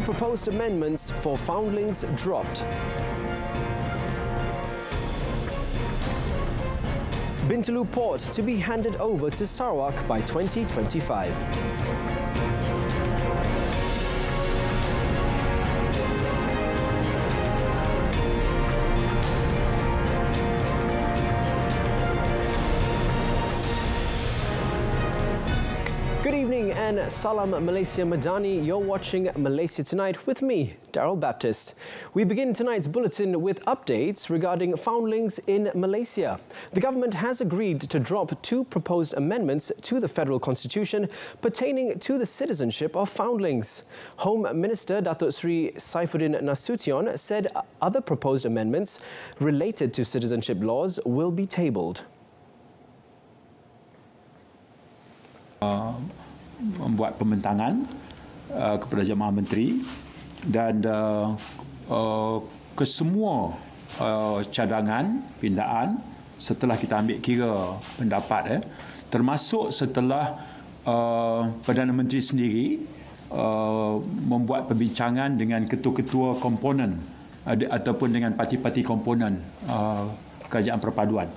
proposed amendments for foundlings dropped. Bintulu Port to be handed over to Sarawak by 2025. Good evening and Salam Malaysia Madani. You're watching Malaysia Tonight with me, Daryl Baptist. We begin tonight's bulletin with updates regarding foundlings in Malaysia. The government has agreed to drop 2 proposed amendments to the federal constitution pertaining to the citizenship of foundlings. Home Minister Datuk Seri Saifuddin Nasution said other proposed amendments related to citizenship laws will be tabled. Membuat pembentangan kepada jemaah menteri dan kesemua cadangan pindaan setelah kita ambil kira pendapat termasuk setelah Perdana Menteri sendiri membuat perbincangan dengan ketua-ketua komponen ataupun dengan parti-parti komponen kerajaan perpaduan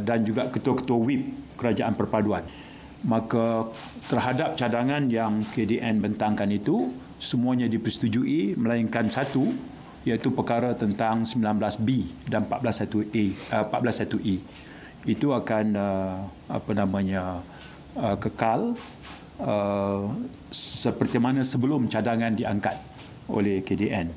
dan juga ketua-ketua whip kerajaan perpaduan. Maka terhadap cadangan yang KDN bentangkan itu semuanya dipersetujui melainkan satu, iaitu perkara tentang 19B dan 14.1E. Itu akan kekal seperti mana sebelum cadangan diangkat oleh KDN.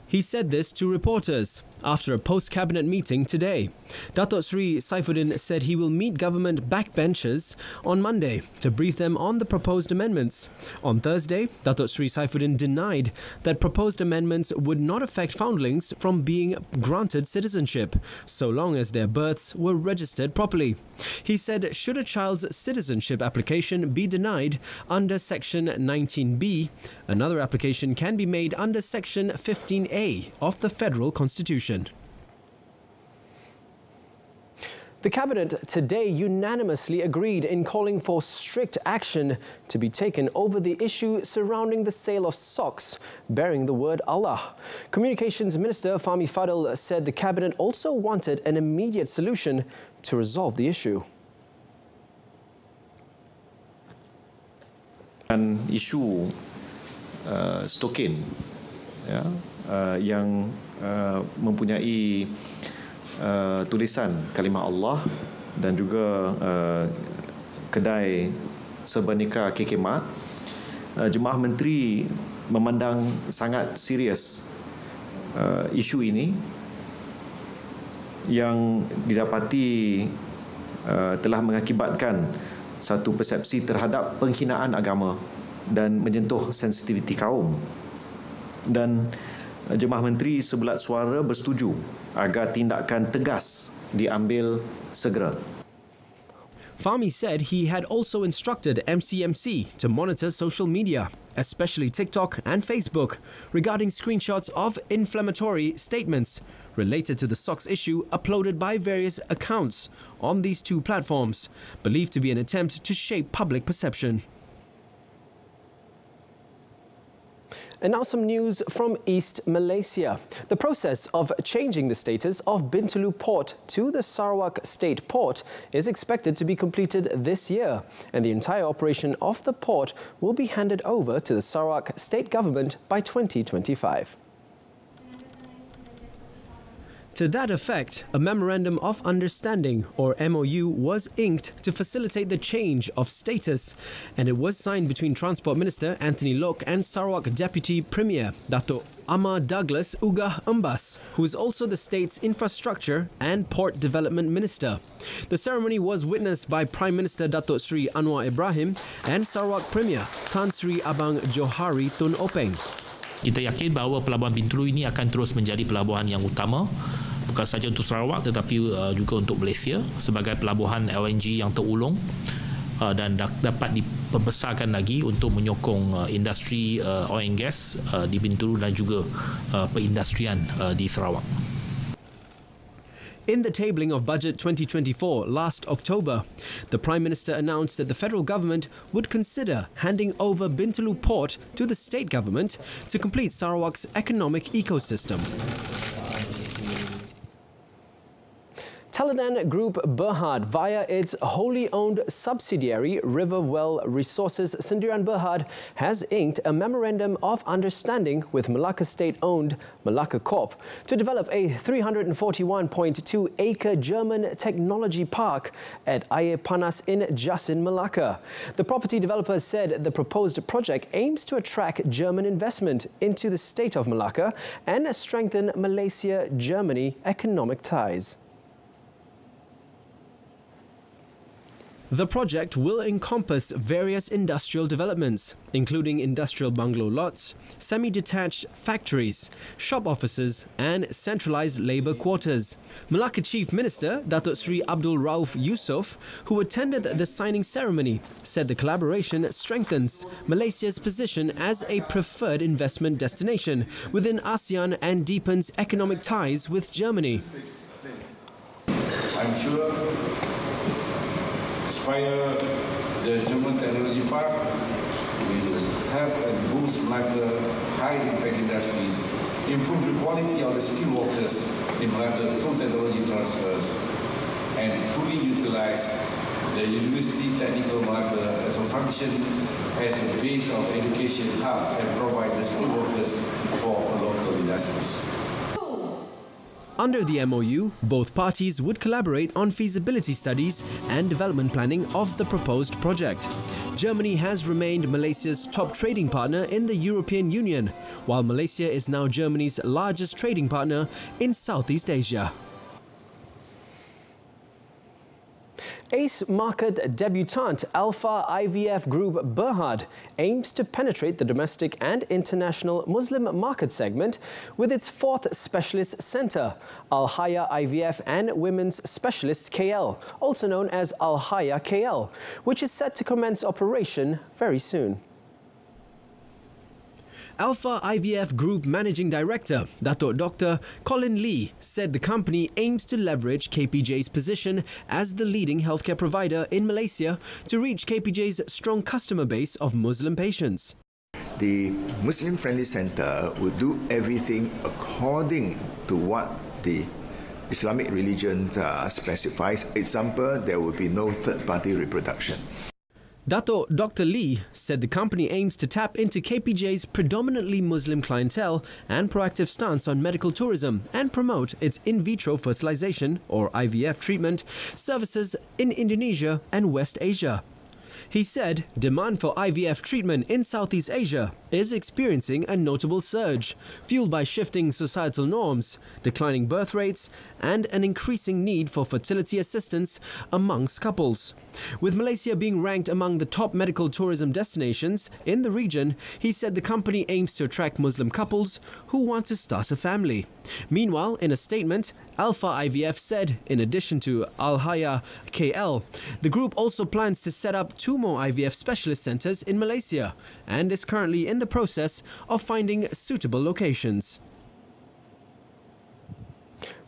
He said this to reporters after a post-cabinet meeting today. Datuk Seri Saifuddin said he will meet government backbenchers on Monday to brief them on the proposed amendments. On Thursday, Datuk Seri Saifuddin denied that proposed amendments would not affect foundlings from being granted citizenship, so long as their births were registered properly. He said should a child's citizenship application be denied under Section 19B, another application can be made under Section 15A of the Federal Constitution. The Cabinet today unanimously agreed in calling for strict action to be taken over the issue surrounding the sale of socks bearing the word Allah. Communications Minister Fahmi Fadil said the Cabinet also wanted an immediate solution to resolve the issue. Dan isu stokin yang mempunyai tulisan kalimah Allah dan juga kedai serba-nikah kekemat, jemaah menteri memandang sangat serius isu ini yang didapati telah mengakibatkan satu persepsi terhadap penghinaan agama dan menyentuh sensitiviti kaum. Dan jemaah menteri sebelat suara bersetuju agar tindakan tegas diambil segera. Fahmi said he had also instructed MCMC to monitor social media, especially TikTok and Facebook, regarding screenshots of inflammatory statements related to the socks issue uploaded by various accounts on these 2 platforms, believed to be an attempt to shape public perception. And now some news from East Malaysia. The process of changing the status of Bintulu Port to the Sarawak State Port is expected to be completed this year, and the entire operation of the port will be handed over to the Sarawak State Government by 2025. To that effect, a Memorandum of Understanding, or MOU, was inked to facilitate the change of status, and it was signed between Transport Minister Anthony Lok and Sarawak Deputy Premier Dato' Amar Douglas Ugah Umbas, who is also the state's Infrastructure and Port Development Minister. The ceremony was witnessed by Prime Minister Datuk Seri Anwar Ibrahim and Sarawak Premier Tan Sri Abang Johari Tun Openg. Kita yakin bahawa pelabuhan Bintulu ini akan terus menjadi pelabuhan yang utama, bukan sahaja untuk Sarawak tetapi juga untuk Malaysia sebagai pelabuhan LNG yang terulung dan dapat diperbesarkan lagi untuk menyokong industri oil and gas di Bintulu dan juga perindustrian di Sarawak. In the tabling of Budget 2024 last October, the Prime Minister announced that the federal government would consider handing over Bintulu Port to the state government to complete Sarawak's economic ecosystem. Teladan Group Berhad, via its wholly owned subsidiary Riverwell Resources Sendirian Berhad, has inked a memorandum of understanding with Malacca state-owned Malacca Corp to develop a 341.2-acre German technology park at Air Panas in Jasin, Malacca. The property developer said the proposed project aims to attract German investment into the state of Malacca and strengthen Malaysia-Germany economic ties. The project will encompass various industrial developments, including industrial bungalow lots, semi-detached factories, shop offices and centralised labour quarters. Malacca Chief Minister Datuk Seri Abdul Rauf Yusof, who attended the signing ceremony, said the collaboration strengthens Malaysia's position as a preferred investment destination within ASEAN and deepens economic ties with Germany. I'm sure inspire the German technology park will help and boost Malacca high-impact industries, improve the quality of the skilled workers in Malacca through technology transfers, and fully utilize the University Technical Malacca as a function as a base of education hub and provide the skilled workers for local industries. Under the MOU, both parties would collaborate on feasibility studies and development planning of the proposed project. Germany has remained Malaysia's top trading partner in the European Union, while Malaysia is now Germany's largest trading partner in Southeast Asia. Ace market debutant Alpha IVF Group Berhad aims to penetrate the domestic and international Muslim market segment with its fourth specialist centre, Al-Haya IVF and Women's Specialist KL, also known as Al-Haya KL, which is set to commence operation very soon. Alpha IVF Group Managing Director Datuk Dr. Colin Lee said the company aims to leverage KPJ's position as the leading healthcare provider in Malaysia to reach KPJ's strong customer base of Muslim patients. The Muslim-friendly centre will do everything according to what the Islamic religion specifies. Example, there will be no third-party reproduction. Dato Dr. Lee said the company aims to tap into KPJ's predominantly Muslim clientele and proactive stance on medical tourism and promote its in vitro fertilization or IVF treatment services in Indonesia and West Asia. He said demand for IVF treatment in Southeast Asia is experiencing a notable surge, fueled by shifting societal norms, declining birth rates, and an increasing need for fertility assistance amongst couples. With Malaysia being ranked among the top medical tourism destinations in the region, he said the company aims to attract Muslim couples who want to start a family. Meanwhile, in a statement, Alpha IVF said, in addition to Al-Haya KL, the group also plans to set up 2 more IVF specialist centres in Malaysia and is currently in the process of finding suitable locations.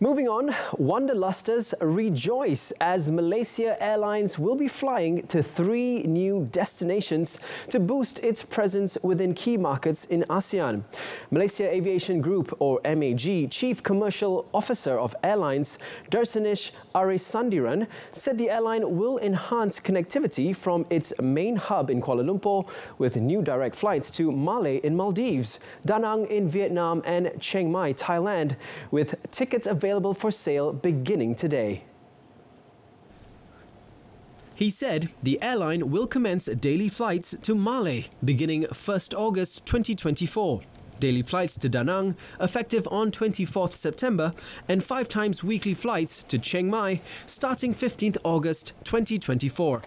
Moving on, Wanderlusters rejoice as Malaysia Airlines will be flying to 3 new destinations to boost its presence within key markets in ASEAN. Malaysia Aviation Group, or MAG, Chief Commercial Officer of Airlines, Darsanish Arisandiran, said the airline will enhance connectivity from its main hub in Kuala Lumpur with new direct flights to Malé in Maldives, Da Nang in Vietnam and Chiang Mai, Thailand, with tickets available for sale beginning today. He said the airline will commence daily flights to Malé beginning 1st August 2024. Daily flights to Da Nang effective on 24th September and 5 times weekly flights to Chiang Mai starting 15th August 2024.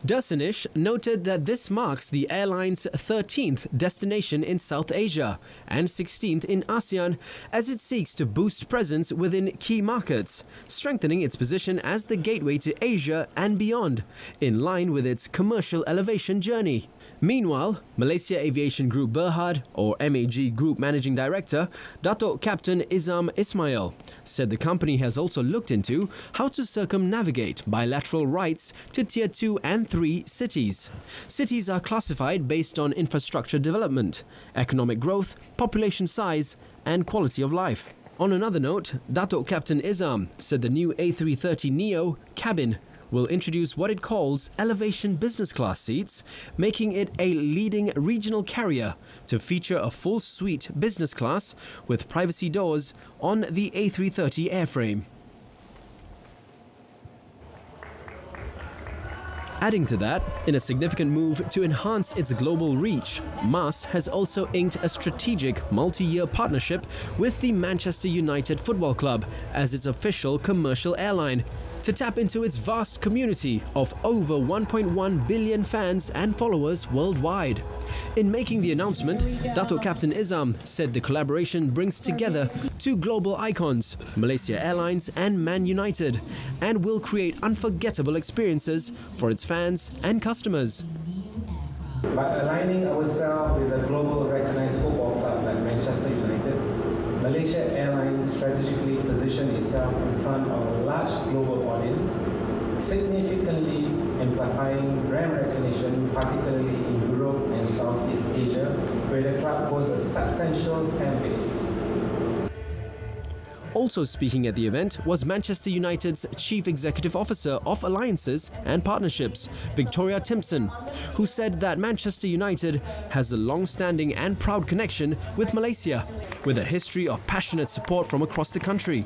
Darsanish noted that this marks the airline's 13th destination in South Asia and 16th in ASEAN as it seeks to boost presence within key markets, strengthening its position as the gateway to Asia and beyond, in line with its commercial elevation journey. Meanwhile, Malaysia Aviation Group Berhad, or MAG Group Managing Director, Datuk Captain Izam Ismail, said the company has also looked into how to circumnavigate bilateral rights to Tier 2 and 3 cities. Cities are classified based on infrastructure development, economic growth, population size, and quality of life. On another note, Datuk Captain Izam said the new A330neo cabin will introduce what it calls elevation business class seats, making it a leading regional carrier to feature a full suite business class with privacy doors on the A330 airframe. Adding to that, in a significant move to enhance its global reach, MAS has also inked a strategic multi-year partnership with the Manchester United Football Club as its official commercial airline, to tap into its vast community of over 1.1 billion fans and followers worldwide. In making the announcement, Datuk Captain Izam said the collaboration brings together two global icons, Malaysia Airlines and Man United, and will create unforgettable experiences for its fans and customers. By aligning ourselves with a global recognized football club like Manchester United, Malaysia Airlines strategically positioned itself in front of a large global audience, significantly amplifying brand recognition, particularly in Europe and Southeast Asia, where the club boasts a substantial fan base. Also speaking at the event was Manchester United's Chief Executive Officer of Alliances and Partnerships, Victoria Timpson, who said that Manchester United has a long-standing and proud connection with Malaysia, with a history of passionate support from across the country.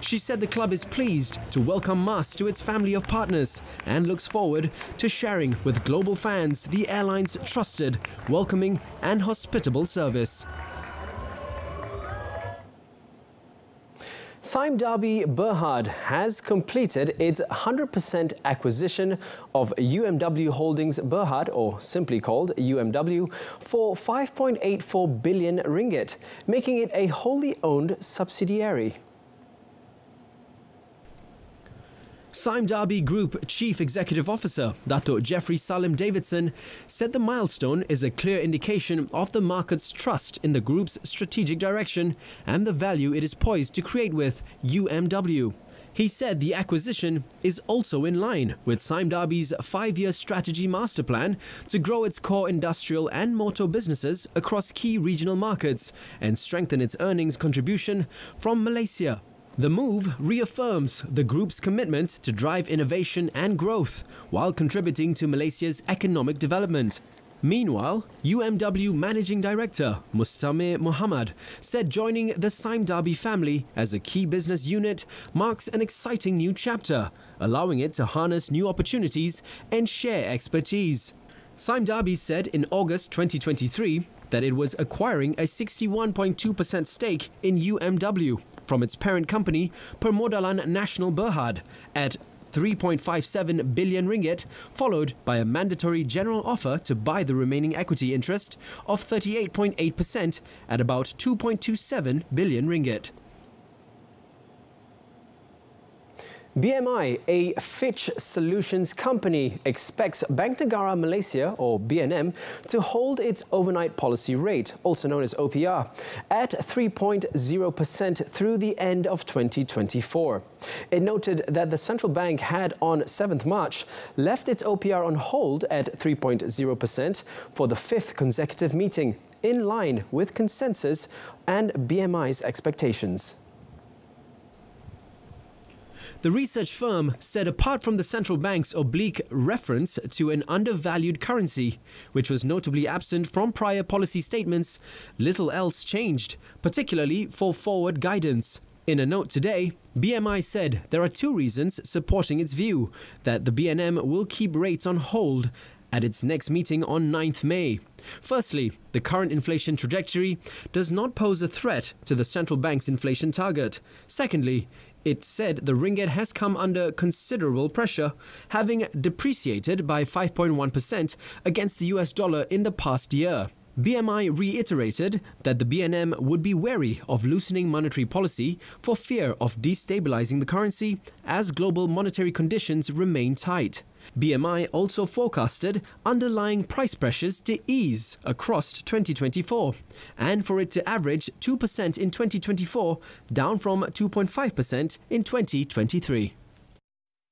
She said the club is pleased to welcome MAS to its family of partners and looks forward to sharing with global fans the airline's trusted, welcoming and hospitable service. Sime Darby Berhad has completed its 100% acquisition of UMW Holdings Berhad, or simply called UMW, for 5.84 billion ringgit, making it a wholly owned subsidiary. Sime Darby Group Chief Executive Officer Datuk Jeffrey Salim Davidson said the milestone is a clear indication of the market's trust in the group's strategic direction and the value it is poised to create with UMW. He said the acquisition is also in line with Sime Darby's 5-year strategy master plan to grow its core industrial and motor businesses across key regional markets and strengthen its earnings contribution from Malaysia. The move reaffirms the group's commitment to drive innovation and growth while contributing to Malaysia's economic development. Meanwhile, UMW Managing Director Mustamir Muhammad said joining the Sime Darby family as a key business unit marks an exciting new chapter, allowing it to harness new opportunities and share expertise. Sime Darby said in August 2023 that it was acquiring a 61.2% stake in UMW from its parent company Permodalan Nasional Berhad at 3.57 billion ringgit, followed by a mandatory general offer to buy the remaining equity interest of 38.8% at about 2.27 billion ringgit. BMI, a Fitch Solutions company, expects Bank Negara Malaysia, or BNM, to hold its overnight policy rate, also known as OPR, at 3.0% through the end of 2024. It noted that the central bank had on 7th March left its OPR on hold at 3.0% for the 5th consecutive meeting, in line with consensus and BMI's expectations. The research firm said apart from the central bank's oblique reference to an undervalued currency, which was notably absent from prior policy statements, little else changed, particularly for forward guidance. In a note today, BMI said there are two reasons supporting its view that the BNM will keep rates on hold at its next meeting on 9th May. Firstly, the current inflation trajectory does not pose a threat to the central bank's inflation target. Secondly, It said the ringgit has come under considerable pressure, having depreciated by 5.1% against the US dollar in the past year. BMI reiterated that the BNM would be wary of loosening monetary policy for fear of destabilizing the currency as global monetary conditions remain tight. BMI also forecasted underlying price pressures to ease across 2024 and for it to average 2% in 2024, down from 2.5% in 2023.